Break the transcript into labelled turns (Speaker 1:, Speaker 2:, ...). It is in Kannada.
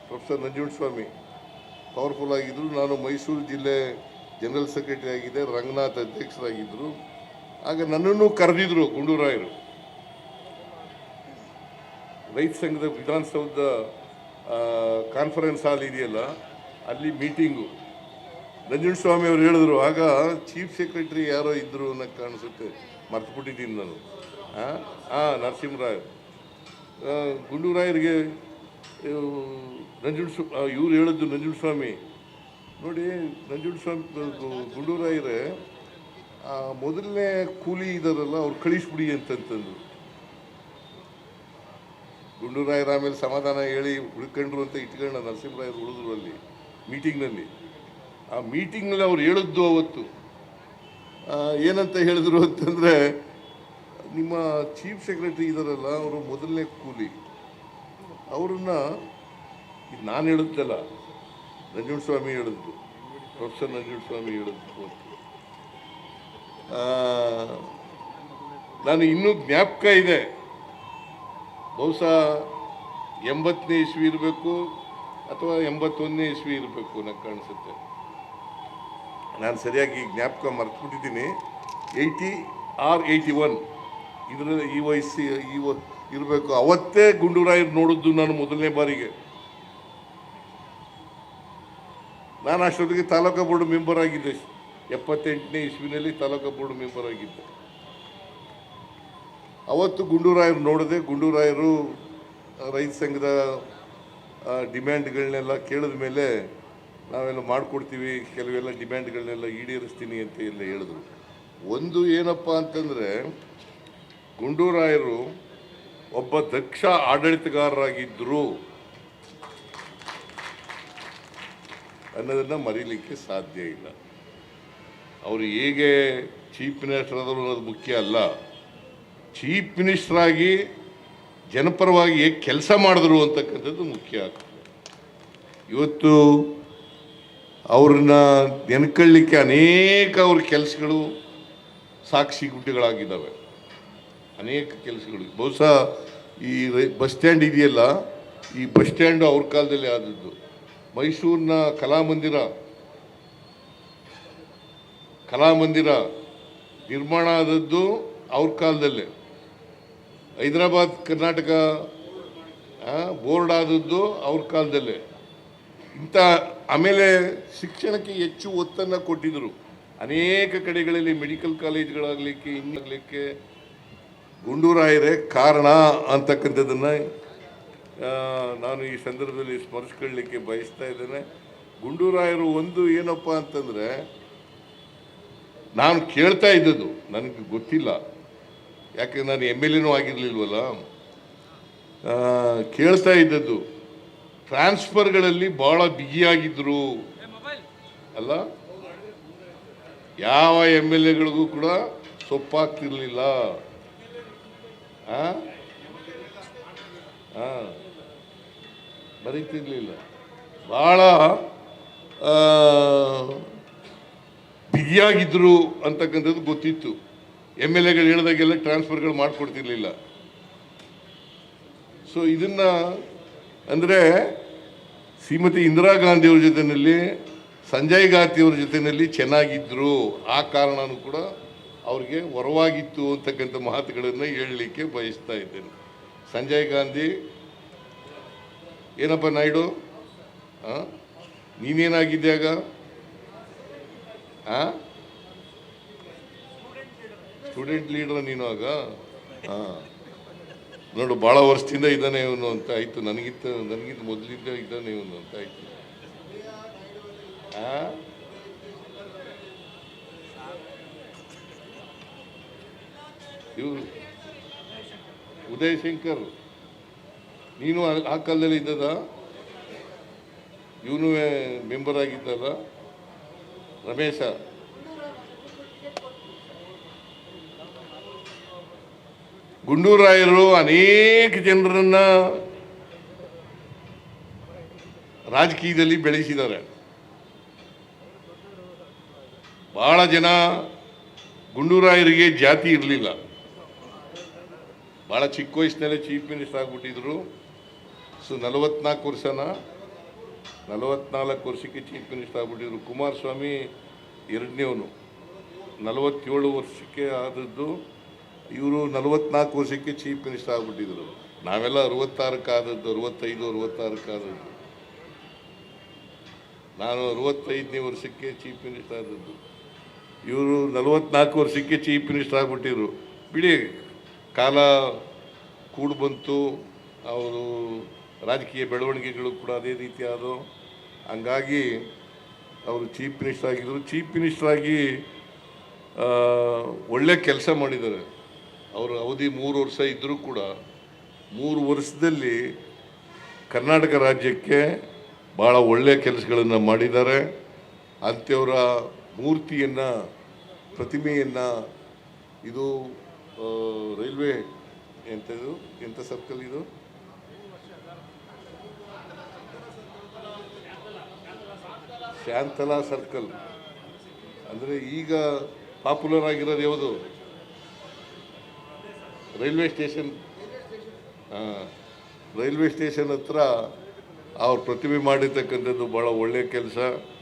Speaker 1: ಪ್ರೊಫೆಸರ್ ನಂಜುಂಡಸ್ವಾಮಿ ಪವರ್ಫುಲ್ ಆಗಿದ್ದರು. ನಾನು ಮೈಸೂರು ಜಿಲ್ಲೆ ಜನರಲ್ ಸೆಕ್ರೆಟರಿ ಆಗಿದ್ದೆ, ರಂಗನಾಥ್ ಅಧ್ಯಕ್ಷರಾಗಿದ್ದರು. ಆಗ ನನ್ನನ್ನು ಕರೆದಿದ್ರು ಗುಂಡೂರಾಯರು. ರೈತ ಸಂಘದ ವಿಧಾನಸೌಧದ ಕಾನ್ಫರೆನ್ಸ್ ಹಾಲ್ ಇದೆಯಲ್ಲ, ಅಲ್ಲಿ ಮೀಟಿಂಗು. ನಂಜುಂಡಸ್ವಾಮಿ ಅವರು ಹೇಳಿದ್ರು, ಆಗ ಚೀಫ್ ಸೆಕ್ರೆಟರಿ ಯಾರೋ ಇದ್ದರು ಅನ್ನೋಕ್ಕೆ ಕಾಣಿಸುತ್ತೆ, ಮರ್ತುಬಿಟ್ಟಿದ್ದೀನಿ ನಾನು. ನರಸಿಂಹರಾಯ್ ಗುಂಡೂರಾಯರಿಗೆ ಇವ್ರು ಹೇಳಿದ್ದು ನಂಜುಂಡಸ್ವಾಮಿ ನೋಡಿ, ನಂಜುಂಡಸ್ವಾಮಿ ಗುಂಡೂರಾಯರೇ ಮೊದಲನೇ ಕೂಲಿ ಇದ್ದಾರಲ್ಲ ಅವ್ರು ಕಳಿಸ್ಬಿಡಿ ಅಂತಂತಂದ್ರು. ಗುಂಡೂರಾಯರು ಆಮೇಲೆ ಸಮಾಧಾನ ಹೇಳಿ ಉಳ್ಕೊಂಡ್ರು ಅಂತ ಇಟ್ಕೊಂಡ ನರಸಿಂಹರಾಯರು ಉಳಿದ್ರು ಅಲ್ಲಿ ಮೀಟಿಂಗ್ನಲ್ಲಿ. ಆ ಮೀಟಿಂಗ್ನಲ್ಲಿ ಅವ್ರು ಹೇಳಿದ್ದು ಅವತ್ತು ಏನಂತ ಹೇಳಿದ್ರು ಅಂತಂದರೆ, ನಿಮ್ಮ ಚೀಫ್ ಸೆಕ್ರೆಟರಿ ಇದ್ದಾರಲ್ಲ ಅವರು ಮೊದಲನೇ ಕೂಲಿ, ಅವ್ರನ್ನ ನಾನು ಹೇಳಿದ್ದಲ್ಲ, ನಂಜುಂಡಸ್ವಾಮಿ ಹೇಳಿದ್ದು, ಪ್ರೊಫೆಸರ್ ನಂಜುಂಡಸ್ವಾಮಿ ಹೇಳಿದ್ದು ಅಂತ ನಾನು ಇನ್ನೂ ಜ್ಞಾಪಕ ಇದೆ. ಬಹುಶಃ 80ನೇ ಇಸ್ವಿ ಇರಬೇಕು ಅಥವಾ 81ನೇ ಇಸ್ವಿ ಇರಬೇಕು ನನಗೆ ಕಾಣಿಸುತ್ತೆ. ನಾನು ಸರಿಯಾಗಿ ಜ್ಞಾಪಕ ಮರ್ತ್ಬಿಟ್ಟಿದ್ದೀನಿ. 80 or 81 ಇದರಲ್ಲಿ ಈ ವಯಸ್ಸು ಇರಬೇಕು. ಅವತ್ತೇ ಗುಂಡೂರಾಯರು ನೋಡಿದ್ದು ನಾನು ಮೊದಲನೇ ಬಾರಿಗೆ. ನಾನು ಅಷ್ಟೊತ್ತಿಗೆ ತಾಲೂಕಾ ಬೋರ್ಡ್ ಮೆಂಬರ್ ಆಗಿದ್ದೆ. 78ನೇ ಇಸ್ವಿನಲ್ಲಿ ತಾಲೂಕಾ ಬೋರ್ಡ್ ಮೆಂಬರ್ ಆಗಿದ್ದೆ. ಅವತ್ತು ಗುಂಡೂರಾಯರು ನೋಡಿದೆ. ಗುಂಡೂರಾಯರು ರೈತ ಸಂಘದ ಡಿಮ್ಯಾಂಡ್ಗಳನ್ನೆಲ್ಲ ಕೇಳಿದ ಮೇಲೆ ನಾವೆಲ್ಲ ಮಾಡಿಕೊಡ್ತೀವಿ, ಕೆಲವೆಲ್ಲ ಡಿಮ್ಯಾಂಡ್ಗಳನ್ನೆಲ್ಲ ಈಡೇರಿಸ್ತೀನಿ ಅಂತ ಎಲ್ಲ ಹೇಳಿದ್ರು. ಒಂದು ಏನಪ್ಪ ಅಂತಂದರೆ, ಗುಂಡೂರಾಯರು ಒಬ್ಬ ದಕ್ಷ ಆಡಳಿತಗಾರರಾಗಿದ್ದರು ಅನ್ನೋದನ್ನು ಮರೀಲಿಕ್ಕೆ ಸಾಧ್ಯ ಇಲ್ಲ. ಅವರು ಹೇಗೆ ಚೀಫ್ ಮಿನಿಸ್ಟರ್ ಆದರು ಅನ್ನೋದು ಮುಖ್ಯ ಅಲ್ಲ, ಚೀಫ್ ಮಿನಿಸ್ಟರ್ ಆಗಿ ಜನಪರವಾಗಿ ಹೇಗೆ ಕೆಲಸ ಮಾಡಿದ್ರು ಅಂತಕ್ಕಂಥದ್ದು ಮುಖ್ಯ ಆಗ್ತದೆ. ಇವತ್ತು ಅವ್ರನ್ನ ನೆನ್ಕೊಳ್ಳಿಕ್ಕೆ ಅನೇಕ ಅವ್ರ ಕೆಲಸಗಳು ಸಾಕ್ಷಿ ಗುಡ್ಡೆಗಳಾಗಿದ್ದಾವೆ. ಅನೇಕ ಕೆಲಸಗಳು. ಬಹುಶಃ ಈ ಬಸ್ ಸ್ಟ್ಯಾಂಡ್ ಇದೆಯಲ್ಲ, ಈ ಬಸ್ ಸ್ಟ್ಯಾಂಡು ಅವ್ರ ಕಾಲದಲ್ಲಿ ಆದದ್ದು. ಮೈಸೂರಿನ ಕಲಾಮಂದಿರ ನಿರ್ಮಾಣ ಆದದ್ದು ಅವ್ರ ಕಾಲದಲ್ಲೇ. ಹೈದರಾಬಾದ್ ಕರ್ನಾಟಕ ಬೋರ್ಡ್ ಆದದ್ದು ಅವ್ರ ಕಾಲದಲ್ಲೇ. ಇಂಥ ಆಮೇಲೆ ಶಿಕ್ಷಣಕ್ಕೆ ಹೆಚ್ಚು ಒತ್ತನ್ನು ಕೊಟ್ಟಿದ್ದರು. ಅನೇಕ ಕಡೆಗಳಲ್ಲಿ ಮೆಡಿಕಲ್ ಕಾಲೇಜ್ಗಳಾಗಲಿಕ್ಕೆ ಇನ್ನಾಗಲಿಕ್ಕೆ ಗುಂಡೂರಾಯರೇ ಕಾರಣ ಅಂತಕ್ಕಂಥದ್ದನ್ನು ನಾನು ಈ ಸಂದರ್ಭದಲ್ಲಿ ಸ್ಮರಿಸ್ಕೊಳ್ಳಲಿಕ್ಕೆ ಬಯಸ್ತಾ ಇದ್ದೇನೆ. ಗುಂಡೂರಾಯರು ಒಂದು ಏನಪ್ಪ ಅಂತಂದರೆ, ನಾನು ಕೇಳ್ತಾ ಇದ್ದದ್ದು, ನನಗೆ ಗೊತ್ತಿಲ್ಲ, ಯಾಕೆ ನಾನು MLA ಆಗಿರಲಿಲ್ವಲ್ಲ, ಕೇಳ್ತಾ ಇದ್ದದ್ದು ಟ್ರಾನ್ಸ್ಫರ್ಗಳಲ್ಲಿ ಭಾಳ ಬಿಗಿಯಾಗಿದ್ದರು ಅಲ್ಲ. ಯಾವ MLAಗಳಿಗೂ ಕೂಡ ಸೊಪ್ಪಾಗ್ತಿರ್ಲಿಲ್ಲ. ಬರೀತಿರ್ಲಿಲ್ಲ. ಭಾಳ ಬಿಗಿಯಾಗಿದ್ದರು ಅಂತಕ್ಕಂಥದ್ದು ಗೊತ್ತಿತ್ತು. MLAಗಳು ಹೇಳಿದಾಗೆಲ್ಲ ಟ್ರಾನ್ಸ್ಫರ್ಗಳು ಮಾಡಿಕೊಡ್ತಿರ್ಲಿಲ್ಲ. ಸೊ ಇದನ್ನು ಅಂದರೆ ಶ್ರೀಮತಿ ಇಂದಿರಾ ಗಾಂಧಿಯವ್ರ ಜೊತೆಯಲ್ಲಿ, ಸಂಜಯ್ ಗಾಂಧಿಯವ್ರ ಜೊತೆಯಲ್ಲಿ ಚೆನ್ನಾಗಿದ್ದರು. ಆ ಕಾರಣನೂ ಕೂಡ ಅವ್ರಿಗೆ ಹೊರವಾಗಿತ್ತು ಅಂತಕ್ಕಂಥ ಮಾತುಗಳನ್ನು ಹೇಳಲಿಕ್ಕೆ ಬಯಸ್ತಾ ಇದ್ದೇನೆ. ಸಂಜಯ್ ಗಾಂಧಿ ಏನಪ್ಪ ನಾಯ್ಡು, ನೀನೇನಾಗಿದ್ದಾಗ ಸ್ಟೂಡೆಂಟ್ ಲೀಡರ್ ನೀನು ಆಗ. ನೋಡು, ಭಾಳ ವರ್ಷದಿಂದ ಇದ್ದಾನೆ ಇವನು ಅಂತ ಆಯಿತು. ನನಗಿಂತ ಮೊದಲಿಂದ ಇದ್ದಾನೆ ಇವನು ಅಂತ ಆಯಿತು. ಇವರು ಉದಯ್ ಶಂಕರ್, ನೀನು ಆ ಕಾಲದಲ್ಲಿ ಇದ್ದದ, ಇವನು ಮೆಂಬರ್ ಆಗಿದ್ದಲ್ಲ. ರಮೇಶ, ಗುಂಡೂರಾಯರು ಅನೇಕ ಜನರನ್ನ ರಾಜಕೀಯದಲ್ಲಿ ಬೆಳೆಸಿದ್ದಾರೆ. ಬಹಳ ಜನ ಗುಂಡೂರಾಯರಿಗೆ ಜಾತಿ ಇರಲಿಲ್ಲ. ಭಾಳ ಚಿಕ್ಕ ವಯಸ್ಸಿನಲ್ಲೇ ಚೀಫ್ ಮಿನಿಸ್ಟರ್ ಆಗಿಬಿಟ್ಟಿದ್ರು. ಸೊ 44 ವರ್ಷನ 44 ವರ್ಷಕ್ಕೆ ಚೀಫ್ ಮಿನಿಸ್ಟರ್ ಆಗ್ಬಿಟ್ಟಿದ್ರು. ಕುಮಾರಸ್ವಾಮಿ ಎರಡನೇವನು, 47 ವರ್ಷಕ್ಕೆ ಆದದ್ದು. ಇವರು 44 ವರ್ಷಕ್ಕೆ ಚೀಫ್ ಮಿನಿಸ್ಟರ್ ಆಗ್ಬಿಟ್ಟಿದ್ರು. ನಾವೆಲ್ಲ 66ಕ್ಕೆ ಆದದ್ದು, 65, 66ಕ್ಕೆ ಆದದ್ದು. ನಾನು 65ನೇ ವರ್ಷಕ್ಕೆ ಚೀಫ್ ಮಿನಿಸ್ಟರ್ ಆದದ್ದು. ಇವರು 44 ವರ್ಷಕ್ಕೆ ಚೀಫ್ ಮಿನಿಸ್ಟರ್ ಆಗಿಬಿಟ್ಟಿದ್ರು. ಬಿಡಿ, ಕಾಲ ಕೂಡು ಬಂತು, ಅವರು ರಾಜಕೀಯ ಬೆಳವಣಿಗೆಗಳು ಕೂಡ ಅದೇ ರೀತಿ ಆದವು. ಹಂಗಾಗಿ ಅವರು ಚೀಫ್ ಮಿನಿಸ್ಟರ್ ಆಗಿದ್ದರು. ಚೀಫ್ ಮಿನಿಸ್ಟರ್ ಆಗಿ ಒಳ್ಳೆ ಕೆಲಸ ಮಾಡಿದ್ದಾರೆ. ಅವರ ಅವಧಿ 3 ವರ್ಷ ಇದ್ದರೂ ಕೂಡ 3 ವರ್ಷದಲ್ಲಿ ಕರ್ನಾಟಕ ರಾಜ್ಯಕ್ಕೆ ಭಾಳ ಒಳ್ಳೆಯ ಕೆಲಸಗಳನ್ನು ಮಾಡಿದ್ದಾರೆ. ಅಂಥವರ ಮೂರ್ತಿಯನ್ನು, ಪ್ರತಿಮೆಯನ್ನು, ಇದು ರೈಲ್ವೆ ಎಂಥದ್ದು, ಎಂಥ ಸರ್ಕಲ್ ಇದು, ಶಾಂತಲಾ ಸರ್ಕಲ್ ಅಂದರೆ ಈಗ ಪಾಪ್ಯುಲರ್ ಆಗಿರೋದು ಯಾವುದು, ರೈಲ್ವೆ ಸ್ಟೇಷನ್. ರೈಲ್ವೆ ಸ್ಟೇಷನ್ ಹತ್ರ ಅವ್ರ ಪ್ರತಿಮೆ ಮಾಡಿರ್ತಕ್ಕಂಥದ್ದು ಭಾಳ ಒಳ್ಳೆಯ ಕೆಲಸ.